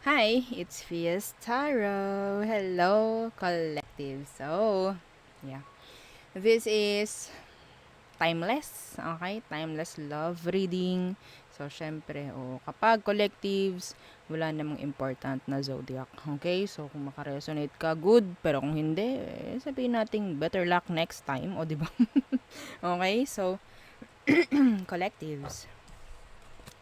Hi, it's Fias Taro. Hello, collective. Yeah. This is timeless, okay? Timeless love reading. So, syempre, kapag collectives, wala namang important na zodiac, okay? So, kung makaresonate ka, good. Pero kung hindi, sabihin natin better luck next time, o di ba? Okay, so, collectives.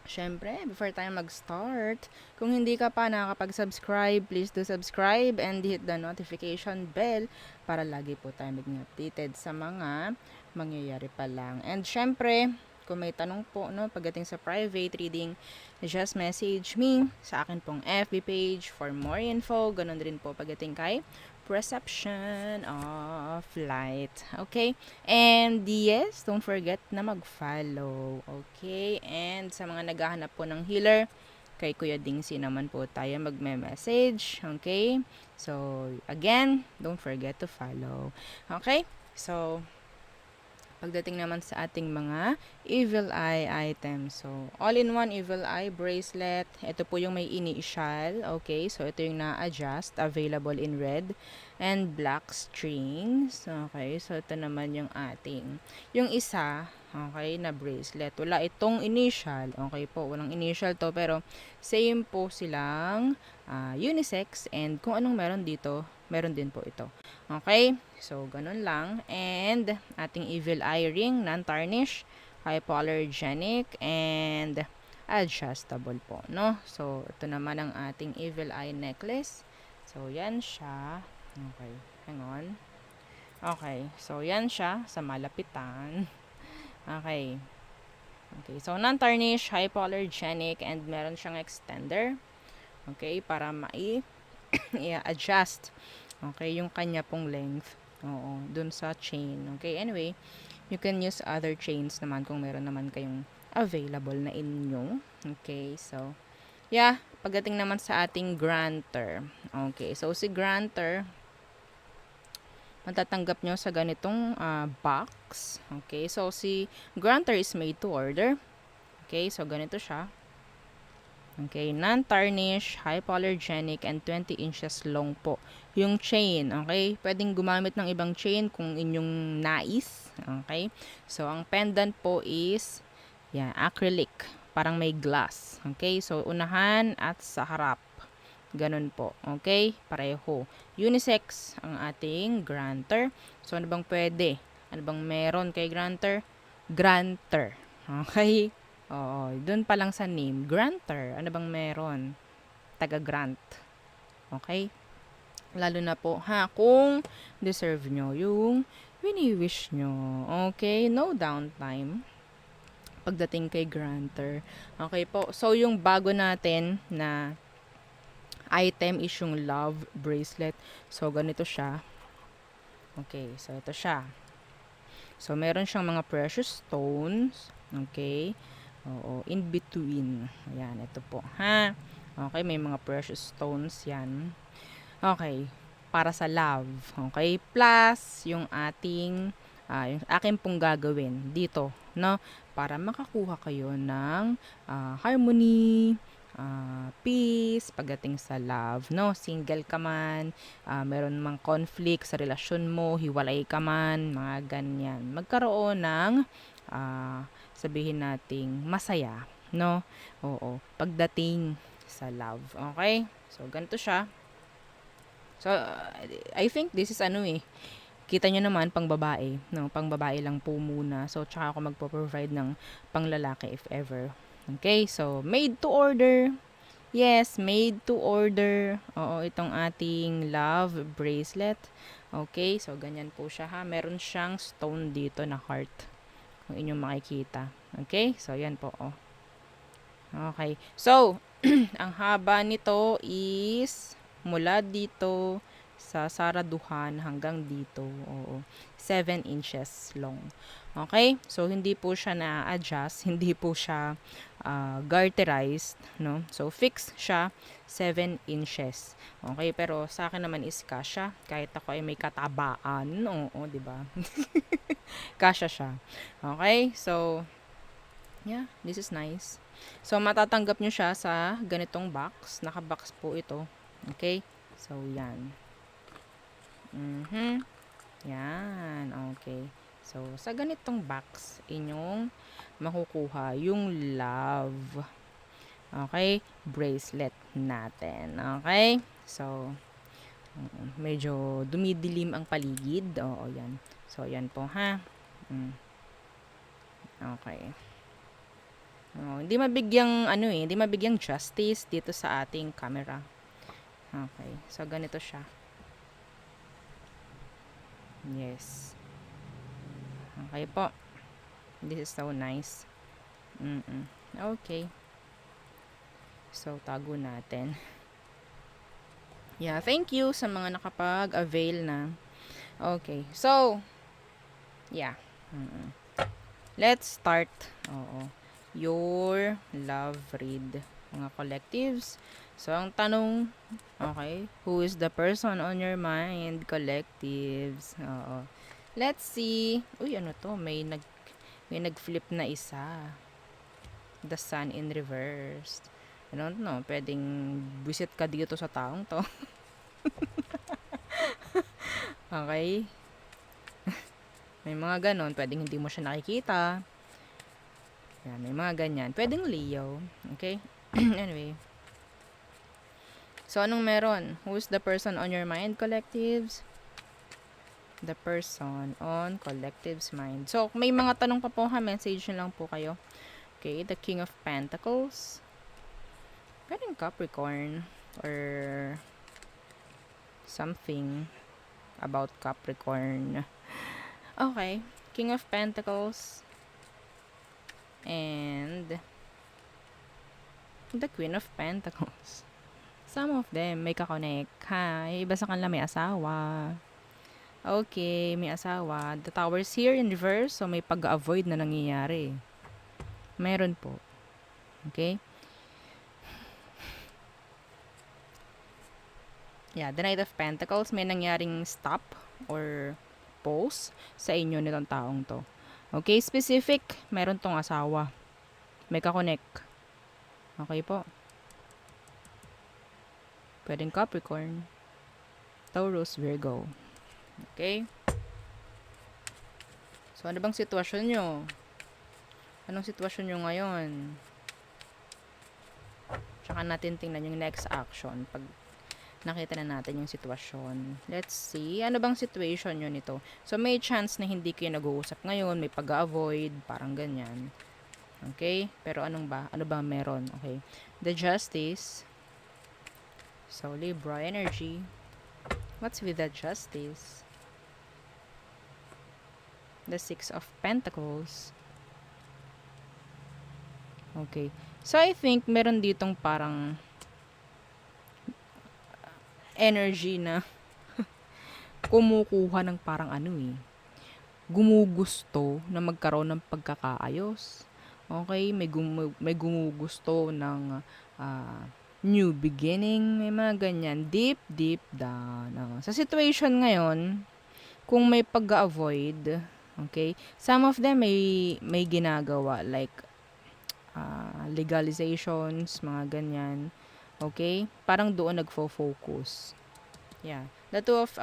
Siyempre, before tayo mag-start, kung hindi ka pa nakakapag-subscribe, please do subscribe and hit the notification bell para lagi po tayo maging updated sa mga mangyayari pa lang. And syempre, kung may tanong po pagdating sa private reading, just message me sa akin pong FB page for more info. Ganon din po pagdating kay Perception of Light. Okay? And yes, don't forget na mag-follow. Okay? And sa mga naghahanap po ng healer, kay Kuya Dingsi naman po tayo magme-message. Okay? So, again, don't forget to follow. Okay? So, pagdating naman sa ating mga evil eye items. So, all-in-one evil eye bracelet. Ito po yung may initial. Okay, so ito yung na-adjust. Available in red and black strings. Okay, so ito naman yung ating. Yung isa, okay, na bracelet. Wala itong initial. Okay po, walang initial to. Pero, same po silang unisex. And kung anong meron dito, meron din po ito. Okay? So, ganun lang. And, ating evil eye ring, non-tarnish, hypoallergenic, and adjustable po, no? So, ito naman ang ating evil eye necklace. So, yan siya. Okay. Hang on. Okay. So, yan siya sa malapitan. Okay. Okay. So, non-tarnish, hypoallergenic, and meron siyang extender. Okay. Para i-adjust. Okay, yung kanya pong length. Oo, dun sa chain. Okay, anyway, you can use other chains naman kung meron naman kayong available na inyo. Okay, so, yeah, pagdating naman sa ating granter. Okay, so si granter, matatanggap nyo sa ganitong box. Okay, so si granter is made to order. Okay, so ganito siya. Okay, non-tarnish, hypoallergenic, and 20 inches long po. Yung chain, okay? Pwedeng gumamit ng ibang chain kung inyong nais. Okay? So, ang pendant po is, yan, acrylic. Parang may glass. Okay? So, unahan at sa harap. Ganun po. Okay? Pareho. Unisex ang ating granter. So, ano bang pwede? Ano bang meron kay granter? Granter. Okay? Oo, dun pa lang sa name, granter. Ano bang meron? Taga-grant. Okay? Lalo na po, kung deserve nyo yung wini-wish nyo. Okay? No downtime pagdating kay granter. Okay po. So, yung bago natin na item is yung love bracelet. So, ganito siya. Okay. So, ito siya. So, meron siyang mga precious stones. Okay? Oo, in between. Ayan, ito po. Okay, may mga precious stones yan. Okay, para sa love. Okay, plus yung ating, yung akin pong gagawin dito, no? Para makakuha kayo ng harmony, peace, pagdating sa love, no? Single ka man, meron mang conflict sa relasyon mo, hiwalay ka man, mga ganyan. Magkaroon ng, sabihin nating masaya, no? Oo, pagdating sa love. Okay? So, ganito siya. So, I think this is kita nyo naman, pang babae, no? Pang babae lang po muna. So, tsaka ako magpo-provide ng pang lalaki if ever. Okay? So, made to order. Yes, made to order. Oo, itong ating love bracelet. Okay? So, ganyan po siya Meron siyang stone dito na heart. Kung inyong makikita. Okay? So, yan po, Okay. So, ang haba nito is mula dito sa saraduhan hanggang dito. Oo. 7 inches long. Okay? So, hindi po siya na-adjust. Hindi po siya garterized. No? So, fixed siya 7 inches. Okay? Pero sa akin naman is kasya. Kahit ako ay may katabaan. Oo, diba? Kasya siya. Okay? So, yeah, this is nice. So, matatanggap nyo siya sa ganitong box. Naka-box po ito. Okay? So, yan. Yan. Okay. So, sa ganitong box, inyong makukuha yung love. Okay? Bracelet natin. Okay? So, medyo dumidilim ang paligid. Oo, yan. So, yan po, ha? Okay. Oh, hindi mabigyang hindi mabigyang justice dito sa ating camera. Okay. So ganito siya. Yes. Okay po. This is so nice. Okay. So tago natin. Yeah, thank you sa mga nakapag-avail na. Okay. So yeah. Let's start. Oo. Your love read, mga collectives. So, ang tanong, okay, who is the person on your mind, collectives? Oo. Let's see. Uy, ano to? May nag-flip na isa. The sun in reverse. I don't know, pwedeng visit ka dito sa taong to. Okay? May mga ganon, pwedeng hindi mo siya nakikita. Yan, may mga ganyan. Pwedeng Leo. Okay? Anyway. So, anong meron? Who's the person on your mind, collectives? The person on collective's mind. So, may mga tanong pa po ha. Message nyo lang po kayo. Okay, the King of Pentacles. Pwedeng Capricorn. Or something about Capricorn. Okay. King of Pentacles. And the Queen of Pentacles. Some of them may kakonek. Ha, iba sa kanila may asawa. Okay, may asawa. The tower's here in reverse, so may pag-avoid na nangyayari. Meron po. Okay? Yeah, the Knight of Pentacles, may nangyaring stop or pause sa inyo nitong taong to. Okay, specific, meron tong asawa. May kakonek. Okay po. Pwedeng Capricorn, Taurus, Virgo. Okay? So, ano bang sitwasyon nyo? Anong sitwasyon nyo ngayon? Tsaka natin tingnan yung next action pag nakita na natin yung sitwasyon. Let's see. Ano bang situation nyo nito? So, may chance na hindi kayo nag-uusap ngayon. May pag-avoid. Parang ganyan. Okay? Pero anong ba? Ano ba meron? Okay. The Justice. So, Libra energy. What's with the Justice? The Six of Pentacles. Okay. So, I think meron ditong parang energy na kumukuha ng parang gumugusto na magkaroon ng pagkakaayos. Okay? May gumugusto ng new beginning. May mga ganyan. Deep, deep down. Sa situation ngayon, kung may pag-avoid, okay, some of them may ginagawa like legalizations, mga ganyan. Okay? Parang doon nagfo-focus. Yeah. The two of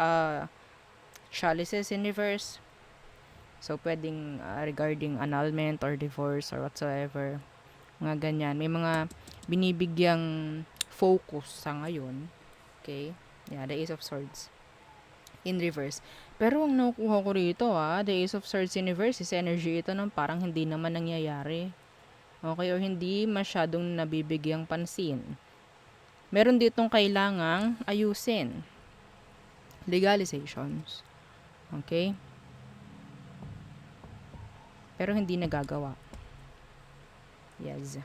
chalices in reverse. So, pwedeng regarding annulment or divorce or whatsoever. Mga ganyan. May mga binibigyang focus sa ngayon. Okay? Yeah, the Ace of Swords in reverse. Pero ang nakukuha ko rito the Ace of Swords in reverse is energy ito ng parang hindi naman nangyayari. Okay? O hindi masyadong nabibigyang pansin. Meron ditong kailangang ayusin. Legalizations. Okay? Pero hindi nagagawa. Yes.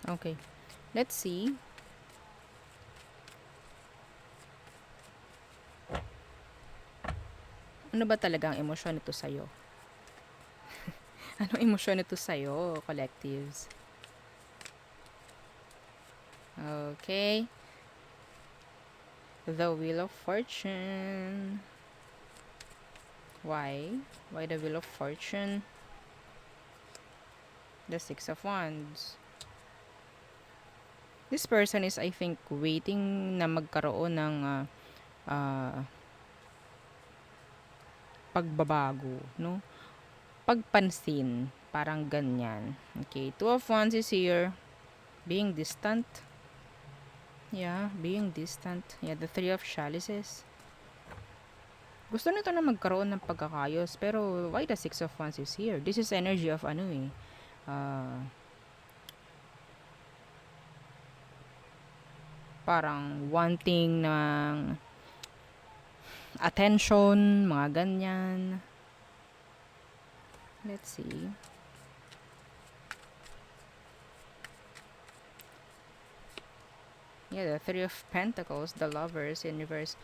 Okay. Let's see. Ano ba talaga ang emosyon nito sa'yo? Anong emosyon nito sa'yo, collectives? Okay. The Wheel of Fortune. Why? Why the Wheel of Fortune? The Six of Wands. This person is, I think, waiting na magkaroon ng pagbabago, no? Pagpansin, parang ganyan. Okay, Two of Wands is here. Being distant. Yeah, being distant. Yeah, the Three of Chalices. Gusto nito na magkaroon ng pagkakayos, pero why the Six of Wands is here? This is energy of parang wanting ng attention, mga ganyan. Let's see. Yeah, the Three of Pentacles, the Lovers, Universe.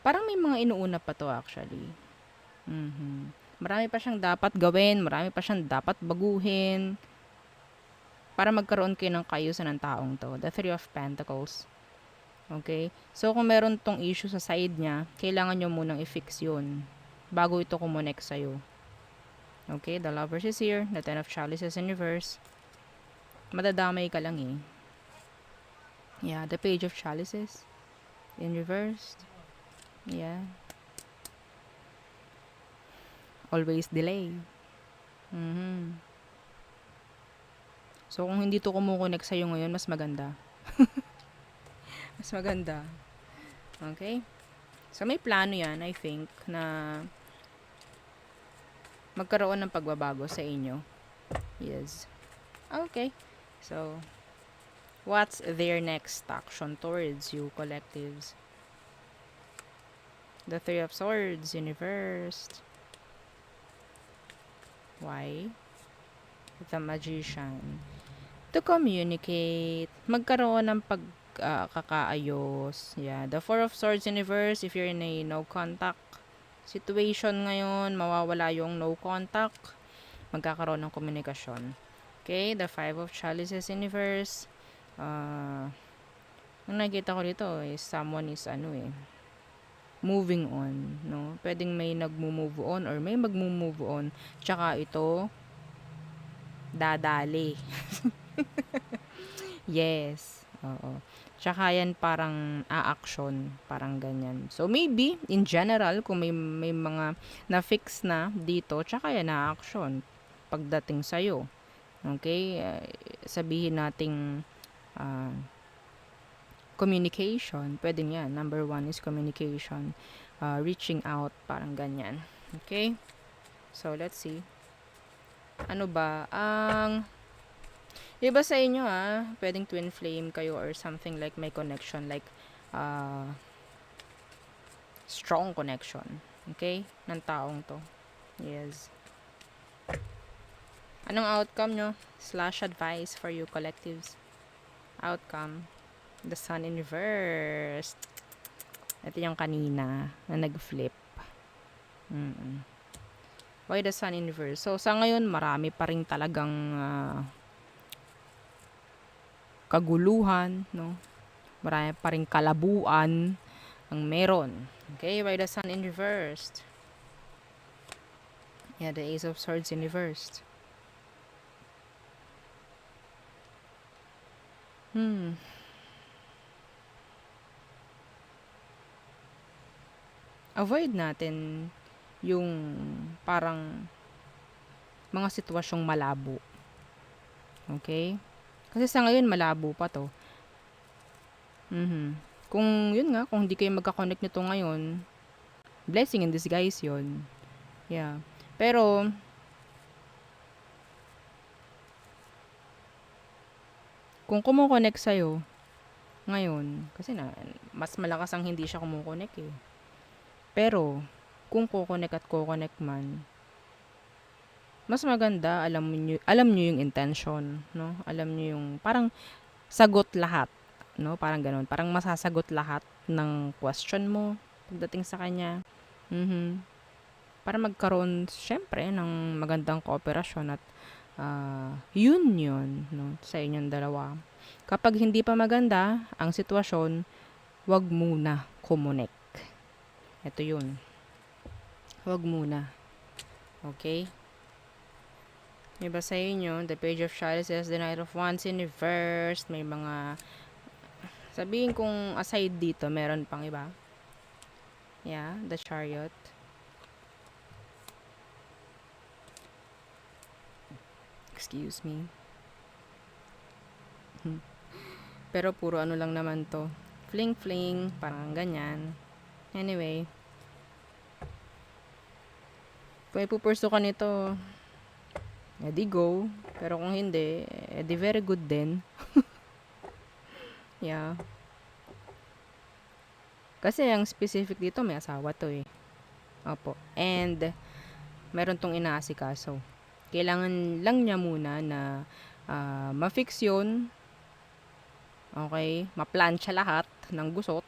Parang may mga inuuna pa to actually. Marami pa siyang dapat gawin, marami pa siyang dapat baguhin para magkaroon kayo ng kaayusan ng taong to. The Three of Pentacles. Okay? So, kung meron tong issue sa side niya, kailangan nyo munang i-fix yun bago ito kumonek sa'yo. Okay? The Lovers is here. The Ten of Chalices in reverse. Madadamay ka lang eh. Yeah, the Page of Chalices in reverse. Yeah. Always delay. So, kung hindi to kumukonek sa'yo ngayon, mas maganda. Mas maganda. Okay? So, may plano yan, I think, na magkaroon ng pagbabago sa inyo. Yes. Okay. So, what's their next action towards you, collectives? The Three of Swords, Universe. Why? The Magician. To communicate. Magkaroon ng pagkakaayos. Yeah. The Four of Swords, Universe. If you're in a no contact situation ngayon, mawawala yung no contact. Magkakaroon ng komunikasyon. Okay. The Five of Chalices, Universe. Ang nakikita ko dito is someone is moving on, no? Pwedeng may nagmo-move on or may magmo-move on. Tsaka ito dadali. Yes. Oo. Tsaka yan parang a-action, parang ganyan. So maybe in general kung may mga na-fix na dito, tsaka yan a-action pagdating sa iyo. Okay? Sabihin nating communication, pwede yan. Number 1 is communication. Reaching out, parang ganyan. Okay? So, let's see. Ano ba? Iba sa inyo pwedeng twin flame kayo or something like may connection, like strong connection. Okay? Ng taong to. Yes. Anong outcome nyo? / advice for you, collectives. Outcome. The Sun in reverse. Ito yung kanina na nag-flip. Why the Sun in reverse? So, sa ngayon, marami pa rin talagang kaguluhan, no? Marami pa rin kalabuan ang meron. Okay, why the Sun in reverse? Yeah, the Ace of Swords in reverse. Avoid natin yung parang mga sitwasyong malabo. Okay? Kasi sa ngayon, malabo pa to. Kung yun nga, kung hindi kayo magka-connect nito ngayon, blessing in disguise yun. Yeah. Pero, kung kumukonect sa'yo, ngayon, kasi mas malakas ang hindi siya kumukonect eh. Pero, kung kukonek at kukonek man, mas maganda, alam nyo yung intention, no? Alam nyo yung, parang, sagot lahat, no? Parang ganun. Parang masasagot lahat ng question mo pagdating sa kanya. Para magkaroon, syempre, ng magandang kooperasyon at union, no? Sa inyong dalawa. Kapag hindi pa maganda ang sitwasyon, wag muna kumonek. Ito yun. Huwag muna. Okay? May basahin nyo, the page of shadows says the Knight of Wands in reverse. May mga, sabihin kung aside dito, meron pang iba. Yeah, the Chariot. Excuse me. Pero puro ano lang naman to. Fling fling, parang ganyan. Anyway. Kung ipupurso ka nito, edi go. Pero kung hindi, edi very good din. Yeah. Kasi ang specific dito, may asawa to eh. Opo. And, meron tong inaasikaso. Kailangan lang niya muna na ma-fix yun. Okay? Ma-plancha lahat ng gusot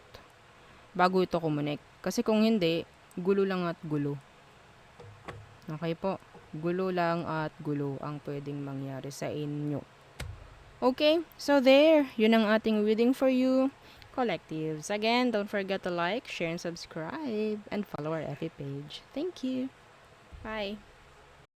bago ito connect. Kasi kung hindi, gulo lang at gulo. Okay po? Gulo lang at gulo ang pwedeng mangyari sa inyo. Okay? So there, yun ang ating reading for you, collectives. Again, don't forget to like, share, and subscribe, and follow our FB page. Thank you. Bye.